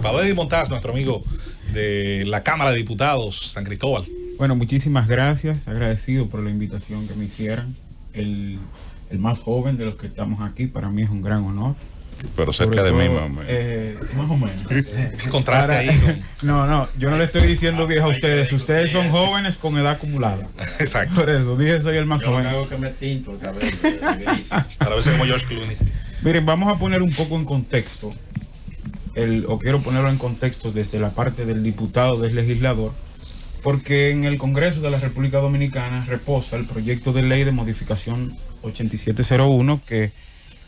Baudeli Montaz, nuestro amigo de la Cámara de Diputados, San Cristóbal. Bueno, muchísimas gracias, agradecido por la invitación que me hicieran. El más joven de los que estamos aquí, para mí es un gran honor. Pero cerca de mí, más o menos. Contraste ahí. No, yo no le estoy diciendo viejo a ustedes. Ustedes son jóvenes con edad acumulada. Exacto. Por eso dije soy el más joven. Yo hago que me tinto el cabello gris. Para verse como George Clooney. Miren, vamos a poner un poco en contexto, o quiero ponerlo en contexto desde la parte del diputado, del legislador, porque en el Congreso de la República Dominicana reposa el proyecto de ley de modificación 8701 que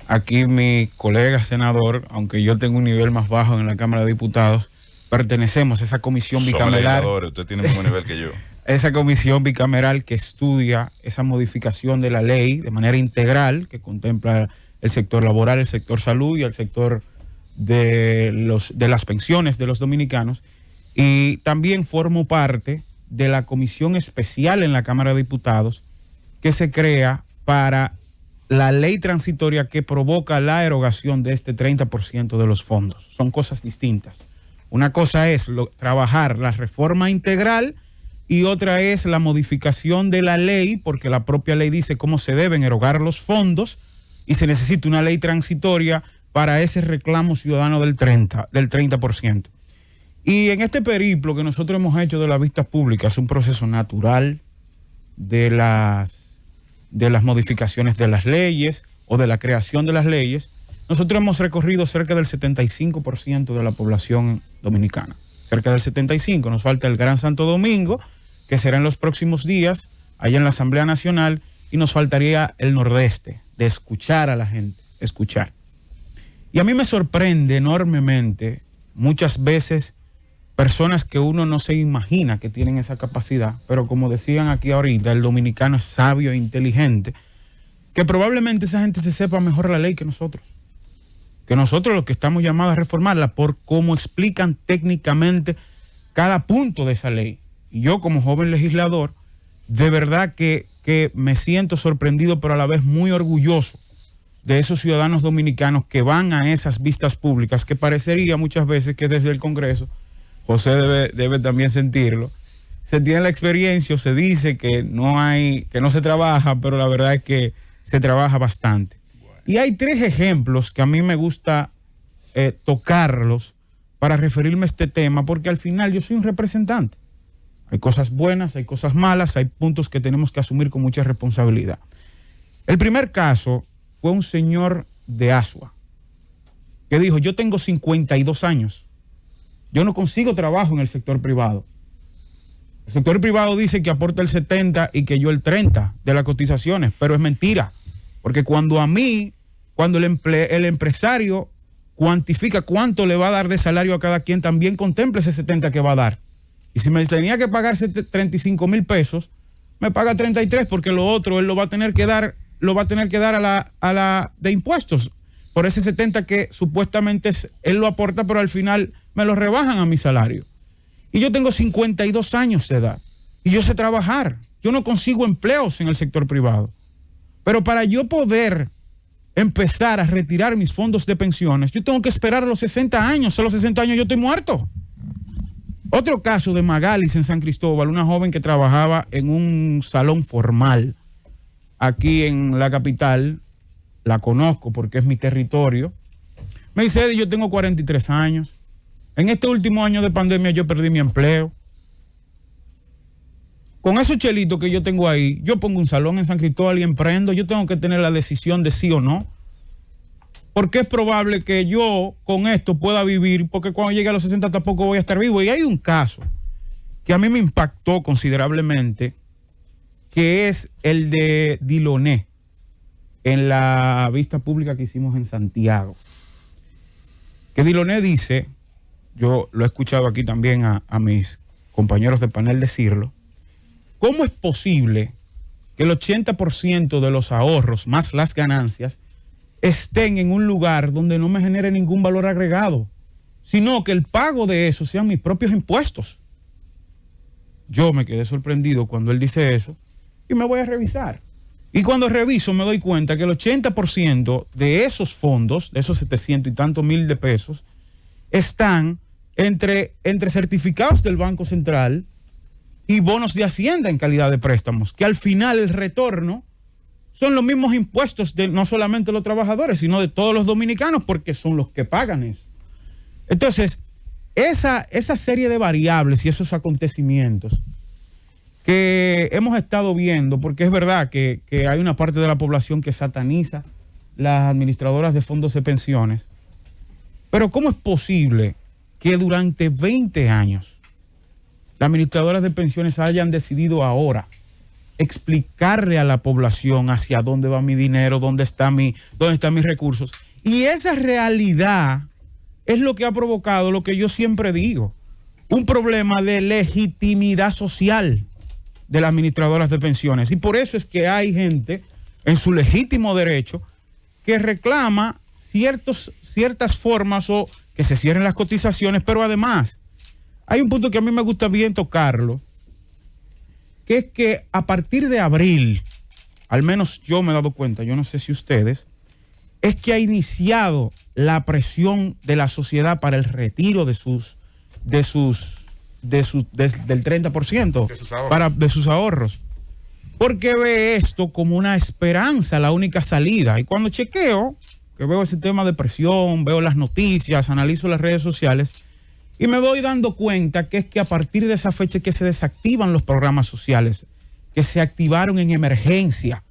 aquí mi colega senador, aunque yo tengo un nivel más bajo en la Cámara de Diputados, pertenecemos a esa comisión bicameral. Usted tiene el mismo nivel que yo. Esa comisión bicameral que estudia esa modificación de la ley de manera integral, que contempla el sector laboral, el sector salud y el sector de las pensiones de los dominicanos. Y también formo parte de la comisión especial en la Cámara de Diputados que se crea para la ley transitoria que provoca la erogación de este 30% de los fondos. Son cosas distintas. Una cosa es trabajar la reforma integral y otra es la modificación de la ley, porque la propia ley dice cómo se deben erogar los fondos y se necesita una ley transitoria para ese reclamo ciudadano del 30%. Y en este periplo que nosotros hemos hecho de las vistas públicas, es un proceso natural de las modificaciones de las leyes o de la creación de las leyes. Nosotros hemos recorrido cerca del 75% de la población dominicana. Cerca del 75%. Nos falta el Gran Santo Domingo, que será en los próximos días, allá en la Asamblea Nacional, y nos faltaría el Nordeste, de escuchar a la gente, escuchar. Y a mí me sorprende enormemente, muchas veces, personas que uno no se imagina que tienen esa capacidad, pero como decían aquí ahorita, el dominicano es sabio e inteligente, que probablemente esa gente se sepa mejor la ley que nosotros los que estamos llamados a reformarla por cómo explican técnicamente cada punto de esa ley. Y yo como joven legislador, de verdad que me siento sorprendido, pero a la vez muy orgulloso de esos ciudadanos dominicanos que van a esas vistas públicas, que parecería muchas veces que desde el Congreso, José debe también sentirlo, se tiene la experiencia o se dice que no se trabaja, pero la verdad es que se trabaja bastante. Y hay 3 ejemplos que a mí me gusta tocarlos para referirme a este tema, porque al final yo soy un representante. Hay cosas buenas, hay cosas malas, hay puntos que tenemos que asumir con mucha responsabilidad. El primer caso fue un señor de Asua que dijo, yo tengo 52 años, yo no consigo trabajo en el sector privado. El sector privado dice que aporta el 70 y que yo el 30 de las cotizaciones, pero es mentira, porque cuando el empresario cuantifica cuánto le va a dar de salario a cada quien, también contempla ese 70 que va a dar. Y si me tenía que pagar 35,000 pesos, me paga 33, porque lo otro él lo va a tener que dar a la de impuestos por ese 70 que supuestamente él lo aporta, pero al final me lo rebajan a mi salario. Y yo tengo 52 años de edad y yo sé trabajar. Yo no consigo empleos en el sector privado. Pero para yo poder empezar a retirar mis fondos de pensiones, yo tengo que esperar a los 60 años. A los 60 años yo estoy muerto. Otro caso de Magalis en San Cristóbal, una joven que trabajaba en un salón formal aquí en la capital, la conozco porque es mi territorio. Me dice, Eddie, yo tengo 43 años. En este último año de pandemia yo perdí mi empleo. Con esos chelitos que yo tengo ahí, yo pongo un salón en San Cristóbal y emprendo. Yo tengo que tener la decisión de sí o no. Porque es probable que yo con esto pueda vivir, porque cuando llegue a los 60 tampoco voy a estar vivo. Y hay un caso que a mí me impactó considerablemente, que es el de Diloné, en la vista pública que hicimos en Santiago. Que Diloné dice, yo lo he escuchado aquí también a mis compañeros de panel decirlo, ¿cómo es posible que el 80% de los ahorros más las ganancias estén en un lugar donde no me genere ningún valor agregado, sino que el pago de eso sean mis propios impuestos? Yo me quedé sorprendido cuando él dice eso y me voy a revisar. Y cuando reviso me doy cuenta que el 80% de esos fondos, de esos 700 y tantos mil de pesos, están entre certificados del Banco Central y bonos de Hacienda en calidad de préstamos, que al final el retorno son los mismos impuestos de no solamente los trabajadores, sino de todos los dominicanos, porque son los que pagan eso. Entonces, esa serie de variables y esos acontecimientos que hemos estado viendo, porque es verdad que hay una parte de la población que sataniza las administradoras de fondos de pensiones, pero ¿cómo es posible que durante 20 años las administradoras de pensiones hayan decidido ahora explicarle a la población hacia dónde va mi dinero, dónde están mis recursos? Y esa realidad es lo que ha provocado lo que yo siempre digo, un problema de legitimidad social de las administradoras de pensiones. Y por eso es que hay gente en su legítimo derecho que reclama ciertas formas o que se cierren las cotizaciones, pero además hay un punto que a mí me gusta bien tocarlo, que es que a partir de abril, al menos yo me he dado cuenta, yo no sé si ustedes, es que ha iniciado la presión de la sociedad para el retiro del 30% de sus ahorros, porque ve esto como una esperanza, la única salida. Y cuando chequeo, que veo ese tema de presión, veo las noticias, analizo las redes sociales y me voy dando cuenta que es que a partir de esa fecha es que se desactivan los programas sociales que se activaron en emergencia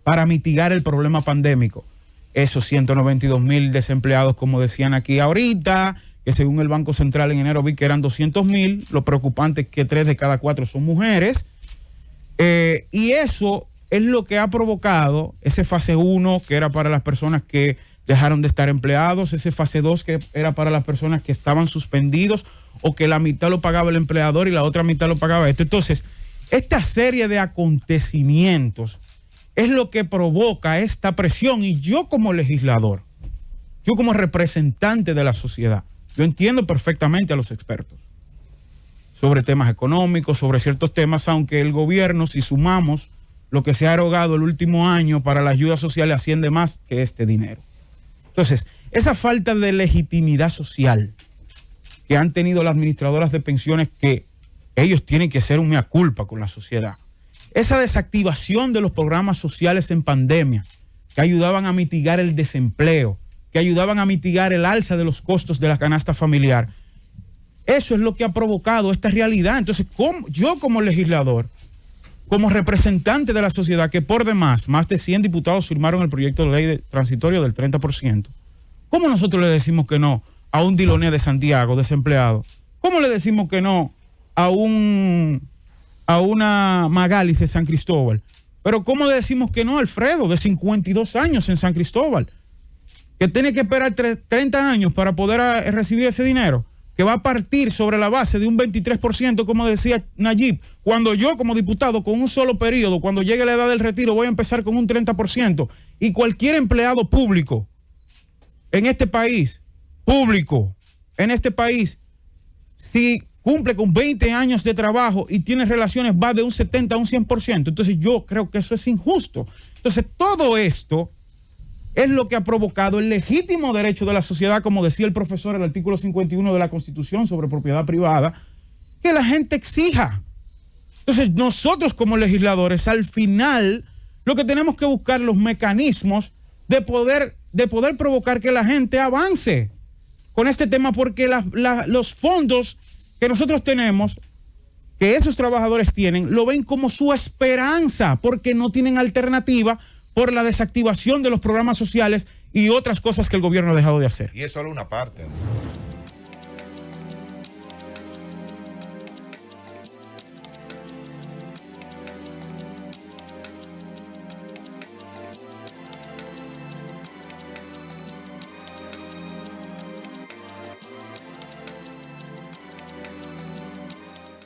para mitigar el problema pandémico. Esos 192,000 desempleados, como decían aquí ahorita, que según el Banco Central en enero vi que eran 200,000, lo preocupante es que 3 de cada 4 son mujeres, y eso es lo que ha provocado ese fase 1, que era para las personas que dejaron de estar empleados, ese fase 2, que era para las personas que estaban suspendidos o que la mitad lo pagaba el empleador y la otra mitad lo pagaba esto. Entonces, esta serie de acontecimientos es lo que provoca esta presión, y yo como legislador, yo como representante de la sociedad, yo entiendo perfectamente a los expertos sobre temas económicos, sobre ciertos temas, aunque el gobierno, si sumamos lo que se ha erogado el último año para la ayuda social, asciende más que este dinero. Entonces, esa falta de legitimidad social que han tenido las administradoras de pensiones, que ellos tienen que hacer un mea culpa con la sociedad, esa desactivación de los programas sociales en pandemia, que ayudaban a mitigar el desempleo, que ayudaban a mitigar el alza de los costos de la canasta familiar, eso es lo que ha provocado esta realidad. Entonces, yo como legislador, como representante de la sociedad, que por demás, más de 100 diputados firmaron el proyecto de ley transitorio del 30%, ¿cómo nosotros le decimos que no a un Diloné de Santiago, desempleado? ¿Cómo le decimos que no a una Magalis de San Cristóbal? Pero ¿cómo le decimos que no a Alfredo, de 52 años en San Cristóbal, que tiene que esperar 30 años para poder recibir ese dinero, que va a partir sobre la base de un 23%, como decía Nayib, cuando yo como diputado con un solo periodo, cuando llegue la edad del retiro, voy a empezar con un 30%, y cualquier empleado público en este país, si cumple con 20 años de trabajo y tiene relaciones, va de un 70 a un 100%. Entonces yo creo que eso es injusto. Entonces todo esto es lo que ha provocado el legítimo derecho de la sociedad, como decía el profesor, el artículo 51 de la Constitución sobre propiedad privada, que la gente exija. Entonces nosotros como legisladores, al final, lo que tenemos que buscar los mecanismos de poder provocar que la gente avance con este tema, porque los fondos que nosotros tenemos, que esos trabajadores tienen, lo ven como su esperanza, porque no tienen alternativa por la desactivación de los programas sociales y otras cosas que el gobierno ha dejado de hacer. Y es solo una parte.